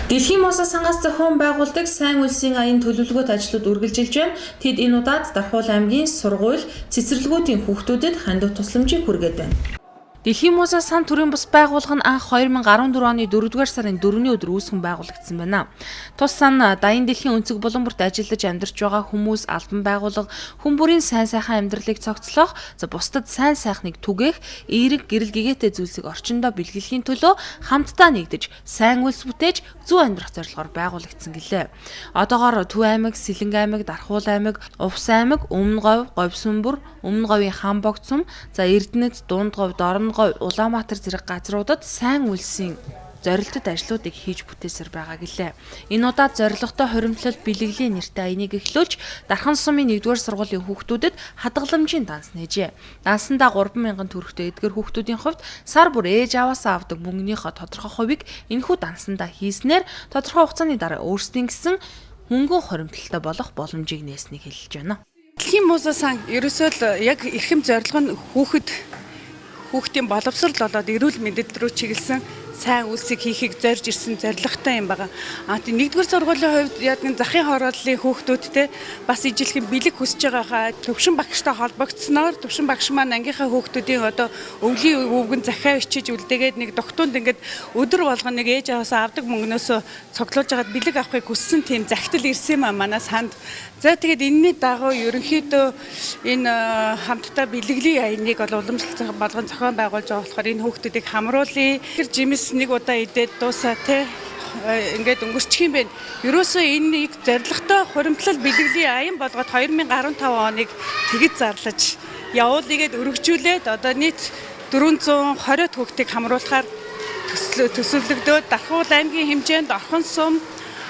Дэлхийн мосоо сангаас зохион байгуулдаг сайн үлсийн аян төлөвлөгөөт ажлууд үргэлжилж байна. Тэд энэ удаад Дархуул аймгийн сургууль цэцэрлэгүүдийн хүүхдүүдэд хандив тусламжийг хүргээд байна. Дэлхийн мосоо сан төрийн бус байгууллага нь анх 2014 оны 4-р сарын 4-ний өдөр үүсгэн байгуулагдсан байна. Тус сан Даян дэлхийн өнцөг булан бүрт ажиллаж амьдарч байгаа хүмүүс, албан байгууллага, хүн бүрийн сайн сайхан амьдралыг цогцлоох, бусдад сайн сайхныг түгээх, эерэг гэрэл гэгээтэй зүйлсийг орчиндөө бэлгэлэхийн төлөө хамтдаа нэгдэж, сайн үйлс бүтээж, зөв амьдрах зорилгоор байгуулагдсан гэлээ. Одоогоор Төв аймаг, Сэлэнг аймаг, Дархуул аймаг, Увс аймаг, Өмнө говь, Говьсүнбүр, Өмнө говийн Хамбогцсум, Эрдэнэт, Дунд говь, Дорн говь, Улаанбаатар зэрэг газруудад сайн үйлсийн зорилттой ажлуудыг хийж бүтээсээр байгаа гэлээ. Энэ удаад зорилготой хоримтлол бэлгэлийн нэртэй аяныг эхлүүлж Дархан сумын 1-р сургуулийн хүүхдүүдэд хадгаламжийн данс нээжээ. Дансандаа 3,000 төгрөгтэй эдгээр хүүхдүүдийн хувьд сар бүр ээж аваасаа авдаг мөнгөнийхөө тодорхой хувийг энэхүү дансандаа хийснээр тодорхой хугацааны дараа өөрсдийн гэсэн хөнгөн хоримтлолтой болох боломжийг нээснийг хэлж байна. Дэлхийн мосоо сан ерөөсөө л яг эрхэм зорилго нь хүүхдийн боловсрол болоод эрүүл мэндэд рүү чиглэсэн сайн үйлсийг хийхийг зорж ирсэн зорилготой юм байна. Тийм 1-р сургуулийн хувьд яг захын хорооллын хүүхдүүдтэй бас ижилхэн бэлэг хүсэж байгаагаа төвшин багштай холбогдсноор төвшин багш маань ангийнхаа хүүхдүүдийн одоо өвлийн өвгөн захиа ичиж үлдээгээд нэг дохтунд ингээд өдөр болгоно нэг ээж аваасаа авдаг мөнгнөөсөө цогцолж агаад бэлэг авахыг хүссэн тийм захидал ирсэн юм манай санд. За тэгээд энэний дагуу ерөнхийдөө энэ хамтдаа бэлгэлийн аяныг уламжлалт болгон зохион байгуулж байгаа болохоор энэ хүүхдүүдийг хамруулъя. Тэр жимс нэг удаа идээд дуусаа те ингээд өнгөрчих юм бэ. Ерөөсөө энийг зорилготой хуримтлал бэлгэлийн аян болгоод 2015 оныг тэгж зарлаж явуулъягээд өргөжүүлээд одоо нийт 420 хүүхдийг хамруулахаар төсөвлөгдөөд Дархуул аймгийн хэмжээнд Орхон сум,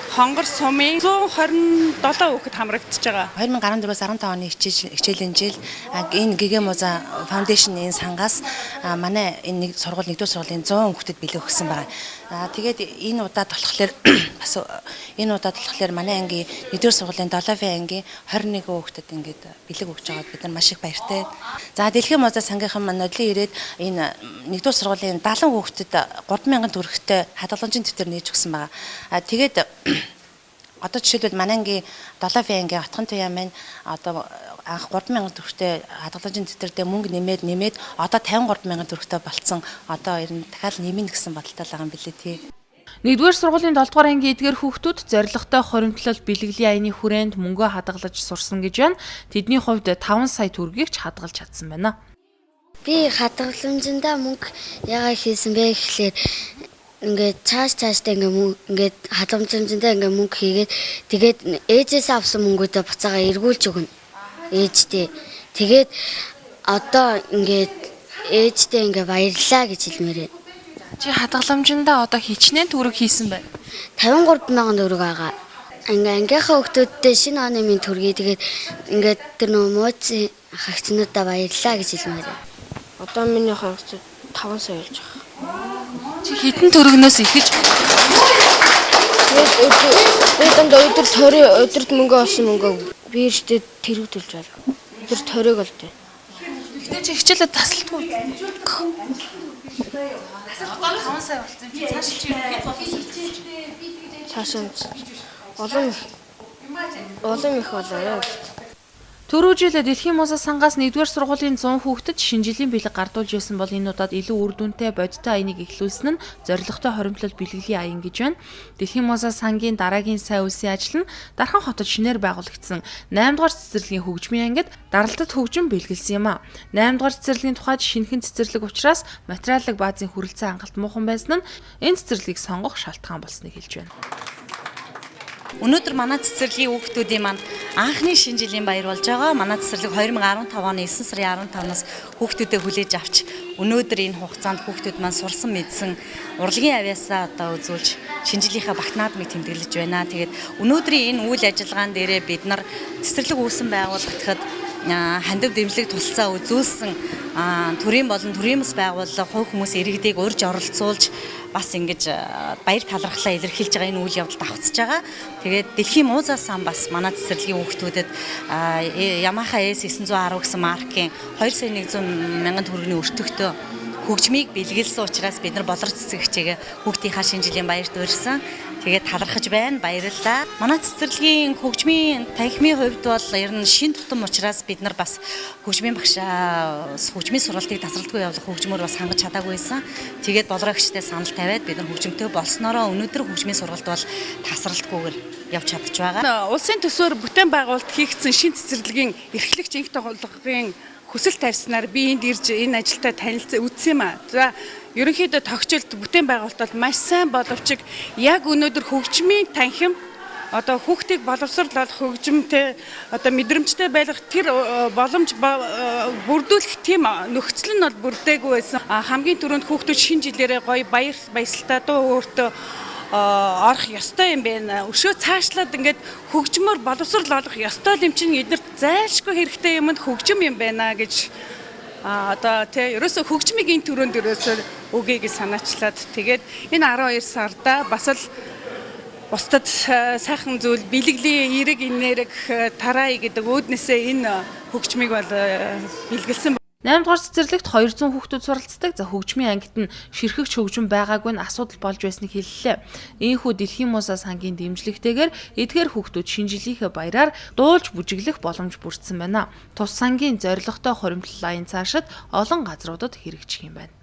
Хонгор сумын 127 хүүхэд хамрагдчихж байгаа. 2014-15 оны хичээлийн жил энэ Гэгэ Муза фаундейшн энэ сангаас манай энэ сургууль 1-р сургуулийн 100 хүүхдэд бэлэг өгсөн байгаа. Тэгээд энэ удаад болохоор манай ангийн 1-р сургуулийн 7-ийн ангийн 21 хүүхдэд ингээд бэлэг өгч байгаад бид нар маш их баяртай. За Дэлхийн Муза сангийнхан нодлын ирээд энэ 1-р сургуулийн 70 хүүхдэд 3,000 төгрөгтэй хадгаламжийн дэвтэр нээж өгсөн байгаа. Тэгээд одоо жишээлбэл манай ангийн 7-ийн ангийн Отхон Туяа маань одоо анх 3,000 төгрөгтэй хадгаламжийн дэвтэрдээ мөнгө нэмээд одоо 53,000 төгрөгтэй болцсон. Одоо ер нь дахиад нэмнэ гэсэн бодолтой байгаа юм билээ тий. 1-р сургуулийн 7-р ангийн эдгээр хүүхдүүд зорилготой хоримтлол бэлгэлийн аяны хүрээнд мөнгөө хадгалж сурсан гэж байна. Тэдний хувьд 5 сая төгрөгийг ч хадгалж чадсан байна. Би хадгаламжиндаа мөнгө яагаад хийсэн бэ гэхлээр ингээд цаашдаа ингээд хадгаламжиндаа ингээд мөнгө хийгээд тэгээд ээжээс авсан мөнгөдөө буцаага эргүүлж өгнө ээжтэй. Тэгээд одоо ингээд ээжтэй ингээд баярлаа гэж хэлмээр байна. Чи хадгаламжиндаа одоо хичнээн төгрөг хийсэн байна. 53,000 төгрөг байгаа. Ангийнхаа хүүхдүүдтэй шинэ оны минь төгрөгийг тэгээд ингээд тэр нөө мууцын хагцнуудаа баярлаа гэж хэлмээр байна. Одоо миний хагц 5 сая болж байгаа. Чи хитэн төгрөгнөөс ихэж өдөрт мөнгө олсон мөнгөө би ирчтэй тэрэг төлж байгаа. Өдөр ториг олтой. Гэтэ чи хичээлээ тасалдгүй. Одоо 5 сая болсон. Чи цааш чи хэд болсон? Цаашаа олон их болоо. Түрүү жил Дэлхийн мосоо сангаас 1-р сургуулийн 100 хүүхдэд шинэ жилийн бэлэг гардуулж байсан бол энэ удаад илүү үр дүнтэй бодиттой аяныг эхлүүлсэн нь зорилготой хоримтлол бэлгэлийн аян гэж байна. Дэлхийн мосоо сангийн дараагийн сайн үлсийн ажил нь Дархан хотод шинээр байгуулагдсан 8-р цэцэрлэгийн хөгжмийн ангид даралтад хөгжим бэлгэлсэн юм а. 8-р цэцэрлэгийн тухайд шинэхэн цэцэрлэг учраас материалын баазын хүрэлцээ хангалт муухан байсан нь энэ цэцэрлэгийг сонгох шалтгаан болсныг хэлж байна. Өнөөдөр манай цэцэрлэгийн хүүхдүүдийн маань анхны шинэ жилийн баяр болж байгаа. Манай цэцэрлэг 2015 оны 9 сарын 15-наас хүүхдүүдэд хүлээж авч өнөөдөр энэ хугацаанд хүүхдүүд маань сурсан мэдсэн урлагийн авьяасаа одоо үзүүлж шинэ жилийнхаа багт наадмыг тэмдэглэж байна. Тэгээд өнөөдрийн энэ үйл ажиллагаан дээрээ бид нар цэцэрлэг үүсэн байгууллагад хандив дэмжлэг тусалцаа үзүүлсэн төрийн болон төрийн бас байгууллага хувь хүмүүс иргэдийг урьж оролцуулж бас ингэж баяр талархлаа илэрхийлж байгаа энэ үйл явдалд давхцаж байгаа. Тэгээд Дэлхийн муза сан бас манай цэцэрлэгийн хүүхдүүдэд Yamaha S910 гэсэн маркийн 2,100,000 төгрөгийн өртөгтэй хөгжмийг бэлгэлсэн учраас бид нар болор цэцэг хичээгээ хүүхдийнхаа шинэ жилийн баярт урьсан. Тэгээд талархаж байна. Баярлалаа. Манай цэцэрлэгийн хөгжмийн танхимын хувьд бол ер нь шин тутам учраас бид нар бас хөгжмийн багшаа хөгжмийн сургалтыг тасралтгүй явуулах хөгжмөр бас хангаж чадаагүй байсан. Тэгээд болроо гişтэй санал тавиад бид нар хөгжмөнтэй болсноороо өнөөдөр хөгжмийн сургалт бол тасралтгүйгээр явж чадж байгаа. Улсын төсвөөр бүтээн байгуулалт хийгдсэн шин цэцэрлэгийн эрхлэгч инх тоглогын хүсэл тавьснаар би энд ирж энэ ажилдаа танилцсан үзсэн юм аа. За ерөнхийдөө тогтчлт бүтээн байгуулалт бол маш сайн боловч яг өнөөдөр хөгжмийн танхим одоо хүүхдийг боловсруулах хөгжмөнтэй одоо мэдрэмжтэй байх тэр боломж бүрдүүлэх тийм нөхцөл нь бол бүрдээгүй байсан. Хамгийн түрүүнд хүүхдүүд шинэ жилээрээ гоё баясгалтай дуу өөртөө орох ёстой юм байна. Өшөө цаашлаад ингээд хөгжмөр боловсрол олох ёстой юм чинь эднэрт зайлшгүй хэрэгтэй юмд хөгжим юм байна гэж одоо тий ерөөсө хөгжмийг энэ төрөнд ерөөсө өгье гэж санаачлаад тэгээд энэ 12 сарда бас л бусдад сайхан зүйл бэлгэлийн эрэг инээрэг тарай гэдэг өөднөөсөө энэ хөгжмийг бол бэлгэлсэн. 8 дугаар цэцэрлэгт 200 хүүхдүүд суралцдаг. За хөгжмийн ангид нь ширхэгч хөгжим байгаагүй нь асуудал болж байсныг хэллээ. Ийхүү Дэлхийн Музей сангийн дэмжлэгтэйгээр эдгээр хүүхдүүд шинэ жилийнхээ баяраар дуулж бүжиглэх боломж бүрдсэн байна. Тус сангийн зорилготой хуримтлал аян цаашид олон газруудад хэрэгжих юм байна.